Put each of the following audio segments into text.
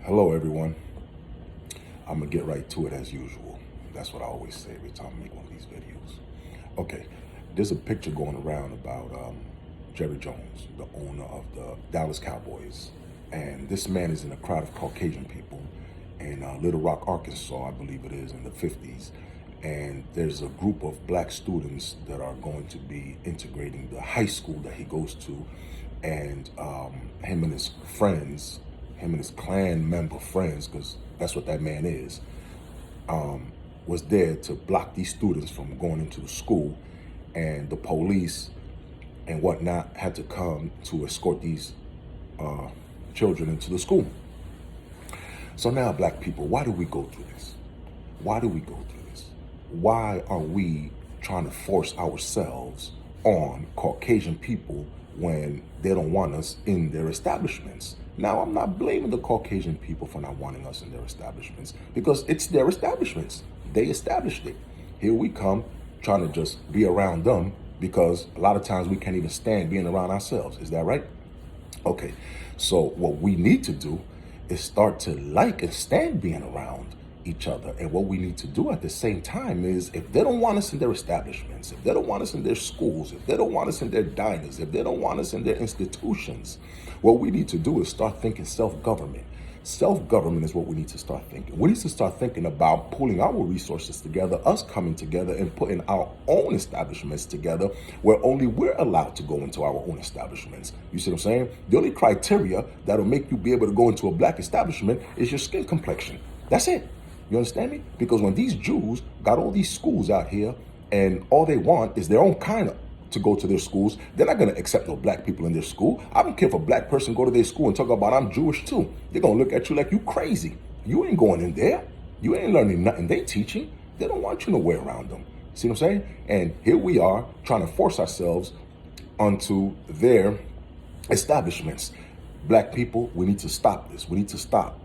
Hello, everyone. I'm going to get right to it as usual. That's what I always say every time I make one of these videos. Okay, there's a picture going around about Jerry Jones, the owner of the Dallas Cowboys. And this man is in a crowd of Caucasian people in Little Rock, Arkansas, I believe it is, in the 50s. And there's a group of black students that are going to be integrating the high school that he goes to. And him and his friends, him and his Klan member friends, because that's what that man is, was there to block these students from going into the school. And the police and whatnot had to come to escort these children into the school. So now, black people, why do we go through this? Why do we go through this? Why are we trying to force ourselves on Caucasian people when they don't want us in their establishments? Now, I'm not blaming the Caucasian people for not wanting us in their establishments, because it's their establishments. They established it. Here we come trying to just be around them, because a lot of times we can't even stand being around ourselves. Is that right? Okay, so what we need to do is start to like and stand being around each other. And what we need to do at the same time is, if they don't want us in their establishments, if they don't want us in their schools, if they don't want us in their diners, if they don't want us in their institutions, what we need to do is start thinking self-government. Self-government is what we need to start thinking. We need to start thinking about pulling our resources together, us coming together and putting our own establishments together where only we're allowed to go into our own establishments. You see what I'm saying? The only criteria that'll make you be able to go into a black establishment is your skin complexion. That's it. You understand me? Because when these Jews got all these schools out here and all they want is their own kind of to go to their schools, they're not going to accept no black people in their school. I don't care if a black person go to their school and talk about I'm Jewish too. They're going to look at you like you crazy. You ain't going in there. You ain't learning nothing they teaching. They don't want you nowhere around them. See what I'm saying? And here we are trying to force ourselves onto their establishments. Black people, we need to stop this. We need to stop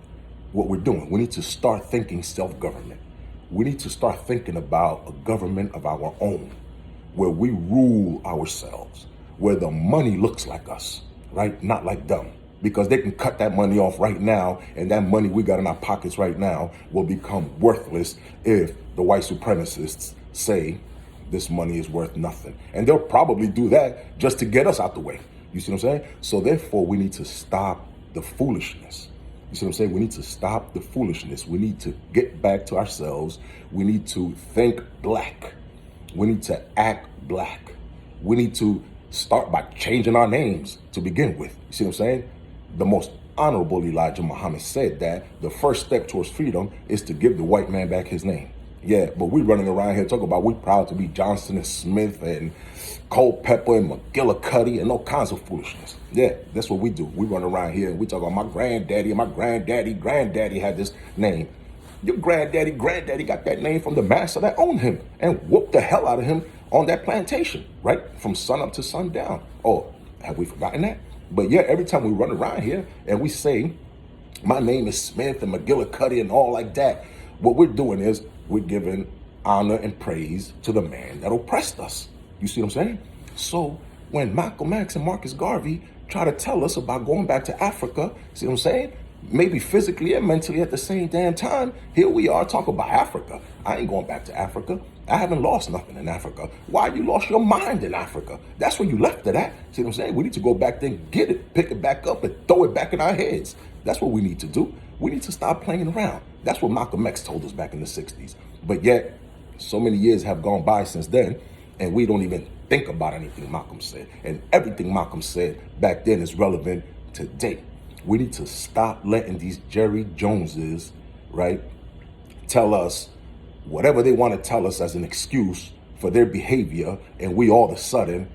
what we're doing. We need to start thinking self-government. We need to start thinking about a government of our own, where we rule ourselves, where the money looks like us, right? Not like them. Because they can cut that money off right now, and that money we got in our pockets right now will become worthless if the white supremacists say this money is worth nothing. And they'll probably do that just to get us out the way. You see what I'm saying? So therefore, we need to stop the foolishness. You see what I'm saying? We need to stop the foolishness. We need to get back to ourselves. We need to think black. We need to act black. We need to start by changing our names to begin with. You see what I'm saying? The most honorable Elijah Muhammad said that the first step towards freedom is to give the white man back his name. Yeah, but we running around here talking about we proud to be Johnson and Smith and Culpeper and McGillicuddy and all kinds of foolishness. Yeah, that's what we do. We run around here and we talk about my granddaddy and my granddaddy had this name. Your granddaddy got that name from the master that owned him and whooped the hell out of him on that plantation, right? From sun up to sundown. Oh, have we forgotten that? But yeah, every time we run around here and we say, my name is Smith and McGillicuddy and all like that, what we're doing is we're giving honor and praise to the man that oppressed us. You see what I'm saying? So when Malcolm X and Marcus Garvey try to tell us about going back to Africa, see what I'm saying? Maybe physically and mentally at the same damn time, here we are talking about Africa. I ain't going back to Africa. I haven't lost nothing in Africa. Why you lost your mind in Africa? That's where you left it at. See what I'm saying? We need to go back there and get it, pick it back up and throw it back in our heads. That's what we need to do. We need to stop playing around. That's what Malcolm X told us back in the 60s. But yet, so many years have gone by since then, and we don't even think about anything Malcolm said. And everything Malcolm said back then is relevant today. We need to stop letting these Jerry Joneses, right, tell us whatever they want to tell us as an excuse for their behavior, and we all of a sudden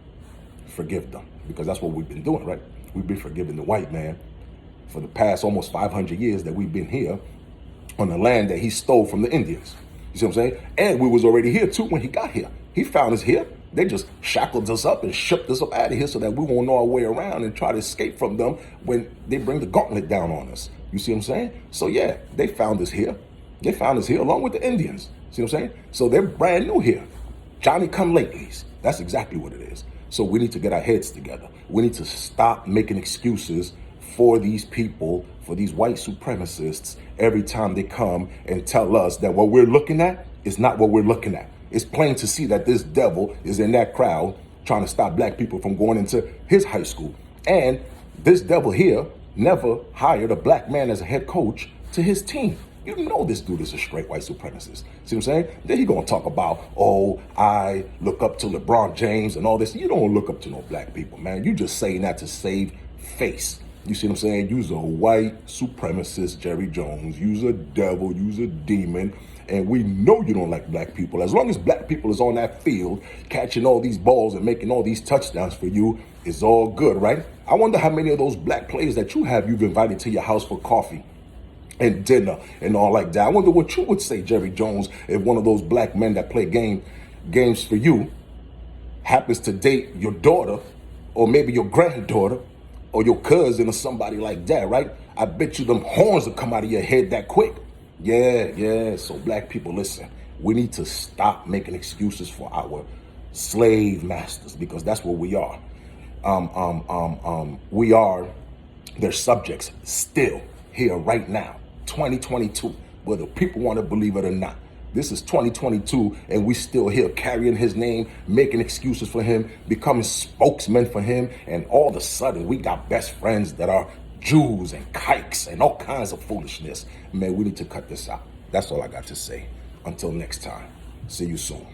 forgive them. Because that's what we've been doing, right? We've been forgiving the white man for the past almost 500 years that we've been here on the land that he stole from the Indians. You see what I'm saying? And we was already here too when he got here. He found us here. They just shackled us up and shipped us up out of here so that we won't know our way around and try to escape from them when they bring the gauntlet down on us. You see what I'm saying? So yeah, they found us here. They found us here along with the Indians. See what I'm saying? So they're brand new here. Johnny come latelys. That's exactly what it is. So we need to get our heads together. We need to stop making excuses for these people, for these white supremacists, every time they come and tell us that what we're looking at is not what we're looking at. It's plain to see that this devil is in that crowd trying to stop black people from going into his high school. And this devil here never hired a black man as a head coach to his team. You know this dude is a straight white supremacist. See what I'm saying? Then he gonna talk about, oh, I look up to LeBron James and all this. You don't look up to no black people, man. You just saying that to save face. You see what I'm saying? You's a white supremacist, Jerry Jones. You's a devil. You's a demon. And we know you don't like black people. As long as black people is on that field, catching all these balls and making all these touchdowns for you, it's all good, right? I wonder how many of those black players that you've invited to your house for coffee and dinner and all like that. I wonder what you would say, Jerry Jones, if one of those black men that play games for you happens to date your daughter or maybe your granddaughter or your cousin or somebody like that, right? I bet you them horns will come out of your head that quick. Yeah. So black people, listen, we need to stop making excuses for our slave masters, because that's what we are. We are their subjects still here right now, 2022, whether people want to believe it or not. This is 2022, and we still here carrying his name, making excuses for him, becoming spokesmen for him, and all of a sudden we got best friends that are Jews and kikes and all kinds of foolishness. Man, we need to cut this out. That's all I got to say. Until next time, see you soon.